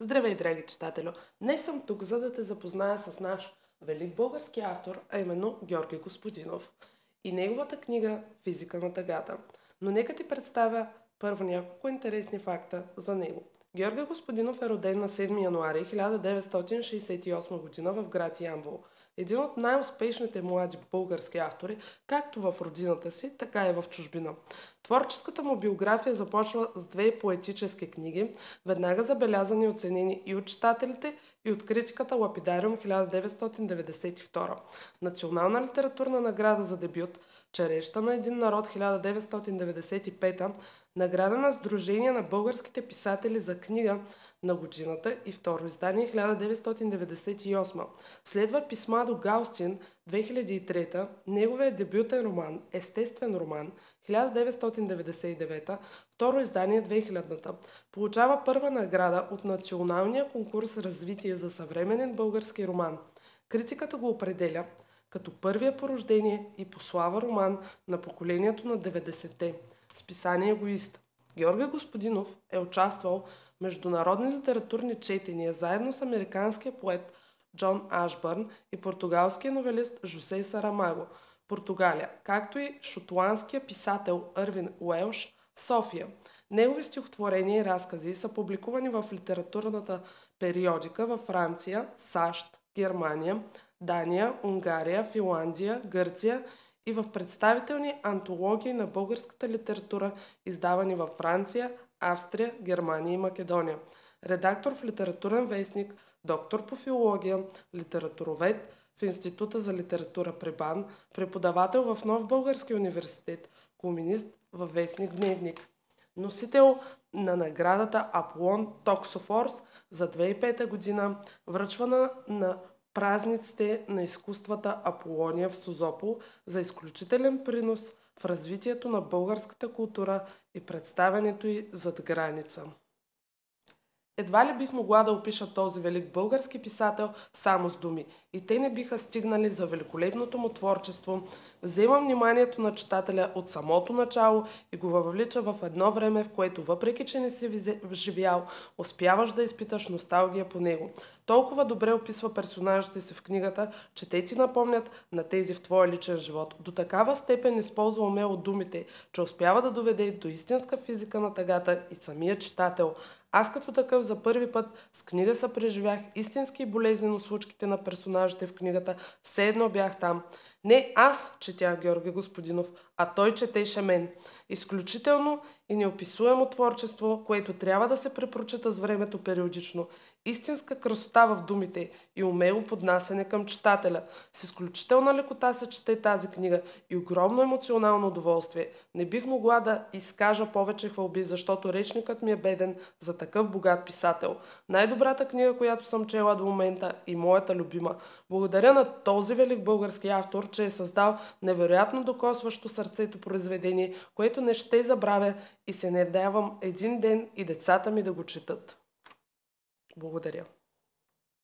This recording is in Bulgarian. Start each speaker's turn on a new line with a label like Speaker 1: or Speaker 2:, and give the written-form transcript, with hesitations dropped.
Speaker 1: Здравей, драги читателю! Днес съм тук, за да те запозная с наш велик български автор, а именно Георги Господинов и неговата книга «Физика на тъгата». Но нека ти представя първо няколко интересни факта за него. Георги Господинов е роден на 7 януари 1968 г. в град Ямбол. Един от най-успешните млади български автори, както в родината си, така и в чужбина. Творческата му биография започва с две поетически книги, веднага забелязани и оценени и от читателите, и от критиката Лапидариум 1992. Национална литературна награда за дебют Череща на един народ 1995, награда на Сдружение на българските писатели за книга на годината и второ издание 1998. Следва Писма до Гаустин 2003, неговият дебютен роман Естествен роман 1999, второ издание 2000. Получава първа награда от Националния конкурс Развитие за съвременен български роман. Критиката го определя като първия по рождение и по слава роман на поколението на 90-те. Списание Егоист. Георги Господинов е участвал в международни литературни четения заедно с американския поет Джон Ашбърн и португалския новелист Жосе Сарамаго, Португалия, както и шотландския писател Ирвин Уелш в София. Негови стихотворения и разкази са публикувани в литературната периодика във Франция, САЩ, Германия, Дания, Унгария, Финландия, Гърция и в представителни антологии на българската литература, издавани във Франция, Австрия, Германия и Македония. Редактор в литературен вестник, доктор по филология, литературовед в Института за литература при БАН, преподавател в Нов български университет, колумнист във вестник Дневник. Носител на наградата Аполон Токсофорс за 2005 година, връчвана на празниците на изкуствата Аполония в Созопол за изключителен принос в развитието на българската култура и представянето й зад граница. Едва ли бих могла да опиша този велик български писател само с думи, и те не биха стигнали за великолепното му творчество. Взема вниманието на читателя от самото начало и го въвлича в едно време, в което, въпреки че не си вживял, успяваш да изпиташ носталгия по него. Толкова добре описва персонажите си в книгата, че те ти напомнят на тези в твоя личен живот. До такава степен използва умело думите, че успява да доведе до истинска физика на тъгата и самия читател. Аз като такъв за първи път с книга съпреживях истински и болезнено случките на персонажите в книгата, все едно бях там. Не аз четях Георги Господинов, а той четеше мен. Изключително и неописуемо творчество, което трябва да се препрочита с времето периодично. Истинска красота в думите и умело поднасене към читателя. С изключителна лекота се чете тази книга и огромно емоционално удоволствие. Не бих могла да изкажа повече хвалби, защото речникът ми е беден за такъв богат писател. Най-добрата книга, която съм чела до момента и моята любима. Благодаря на този велик български автор, че е създал невероятно докосващо сърцето произведение, което не ще забравя и се надявам един ден и децата ми да го четат. Благодаря.